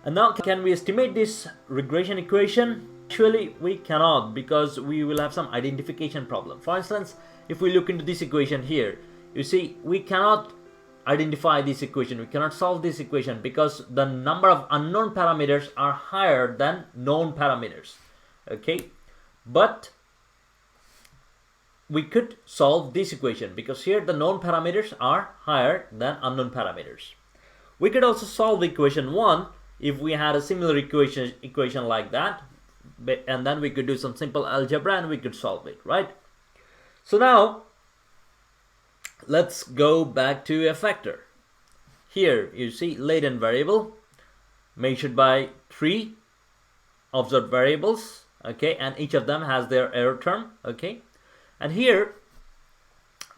And now, can we estimate this regression equation? Actually, we cannot, because we will have some identification problem. For instance, if we look into this equation here, you see we cannot identify this equation, we cannot solve this equation because the number of unknown parameters are higher than known parameters. Okay, but we could solve this equation because here the known parameters are higher than unknown parameters. We could also solve equation 1 if we had a similar equation like that, and then we could do some simple algebra and we could solve it, right? So now let's go back to a factor. Here you see latent variable measured by 3 observed variables, okay, and each of them has their error term, okay. And here,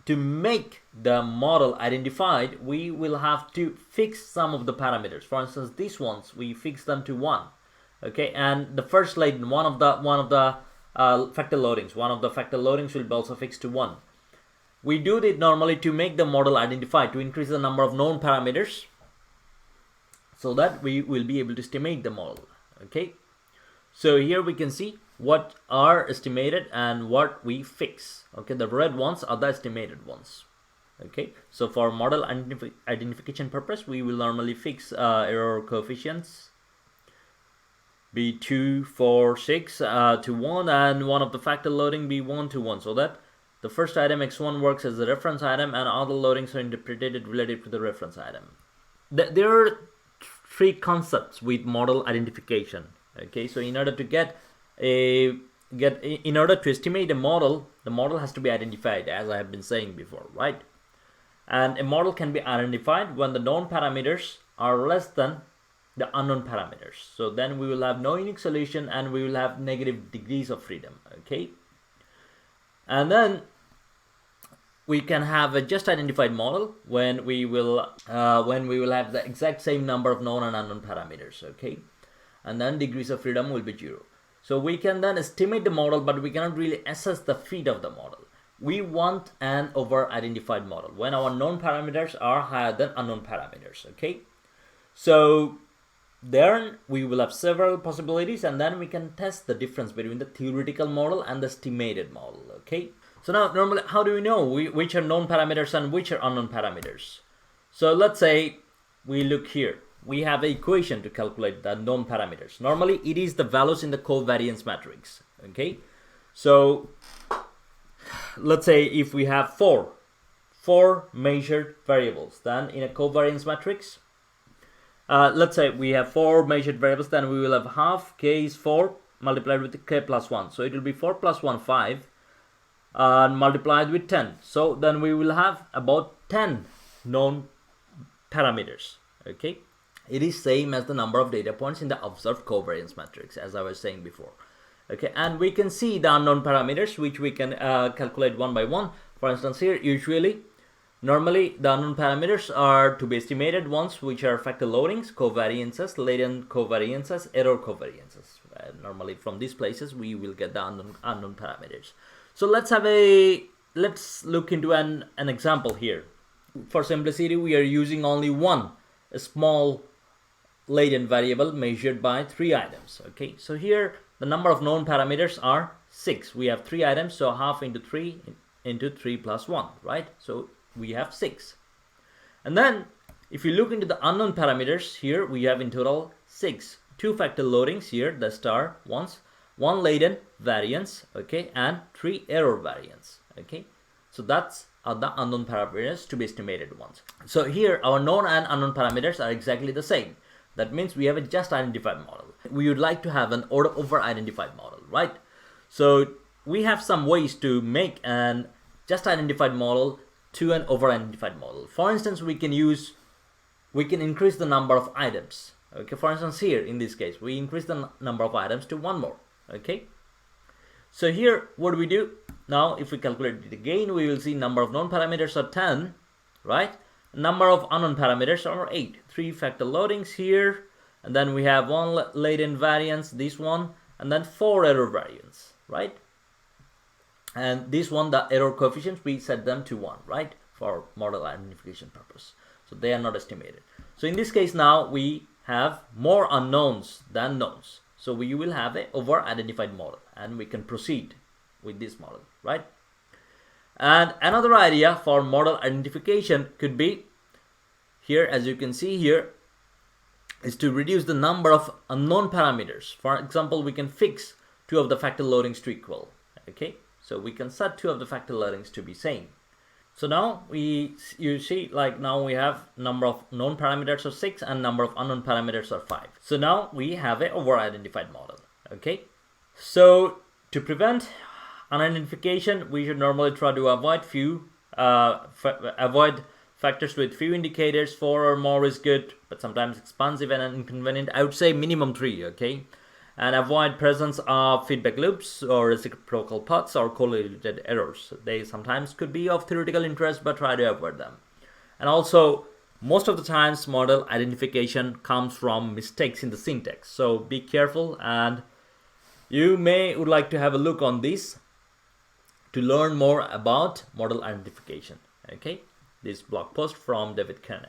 to make the model identified, we will have to fix some of the parameters. For instance, these ones we fix them to 1, okay, and the first latent one of the factor loadings will be also fixed to 1. We do this normally to make the model identified, to increase the number of known parameters, so that we will be able to estimate the model, okay. So here we can see what are estimated and what we fix, okay. The red ones are the estimated ones, okay. So for model identification purpose, we will normally fix error coefficients be 2, 4, 6 to 1, and one of the factor loading be 1 to 1, so that the first item x1 works as the reference item and all the loadings are interpreted related to the reference item. There are 3 concepts with model identification, okay. So in order to in order to estimate a model, the model has to be identified, as I have been saying before, right? And a model can be identified when the known parameters are less than the unknown parameters. So then we will have no unique solution and we will have negative degrees of freedom, okay. And then we can have a just identified model when we will have the exact same number of known and unknown parameters, okay. And then degrees of freedom will be 0. So we can then estimate the model, but we cannot really assess the fit of the model. We want an over-identified model when our known parameters are higher than unknown parameters, okay. So then we will have several possibilities, and then we can test the difference between the theoretical model and the estimated model, okay. So now normally, how do we know which are known parameters and which are unknown parameters? So let's say we look here. We have an equation to calculate the known parameters. Normally it is the values in the covariance matrix, okay. So let's say if we have four measured variables, then in a covariance matrix, let's say we have 4 measured variables, then we will have half k is 4 multiplied with k plus 1. So it will be 4 plus 1, 5, multiplied with 10. So then we will have about 10 known parameters, okay. It is same as the number of data points in the observed covariance matrix, as I was saying before, okay. And we can see the unknown parameters, which we can calculate one by one. For instance, here normally the unknown parameters are to be estimated ones, which are factor loadings, covariances, latent covariances, error covariances. Normally from these places we will get the unknown parameters. So let's look into an example here. For simplicity, we are using only a small latent variable measured by 3 items, okay. So here the number of known parameters are 6. We have 3 items, so half into 3 into 3 plus 1, right? So we have 6. And then if you look into the unknown parameters, here we have in total 6. 2 factor loadings here, the star ones, 1 latent variance, okay, and 3 error variance, okay. So that's the unknown parameters to be estimated ones. So here our known and unknown parameters are exactly the same. That means we have a just identified model. We would like to have an over identified model, right? So we have some ways to make an just identified model to an over identified model. For instance, we can increase the number of items, okay. For instance, here in this case we increase the number of items to 1 more, okay. So here what do we do? Now if we calculate it again, we will see number of known parameters are 10, right? Number of unknown parameters are 8. 3 factor loadings here, and then we have 1 latent variance, this one, and then 4 error variance, right? And this one, the error coefficients, we set them to 1, right, for model identification purpose. So they are not estimated. So in this case now we have more unknowns than knowns. So we will have a over-identified model, and we can proceed with this model, right? And another idea for model identification could be, here as you can see here, is to reduce the number of unknown parameters. For example, we can fix 2 of the factor loadings to equal. Okay, so we can set 2 of the factor loadings to be same. So now you see, like now we have number of known parameters of 6 and number of unknown parameters are 5. So now we have a over-identified model. Okay, so to prevent unidentification, we should normally try to avoid avoid factors with few indicators. 4 or more is good, but sometimes expensive and inconvenient. I would say minimum 3. Okay, and avoid presence of feedback loops or reciprocal paths or correlated errors. They sometimes could be of theoretical interest, but try to avoid them. And also, most of the times model identification comes from mistakes in the syntax. So be careful, and you would like to have a look on this to learn more about model identification. Okay, this blog post from David Kernett.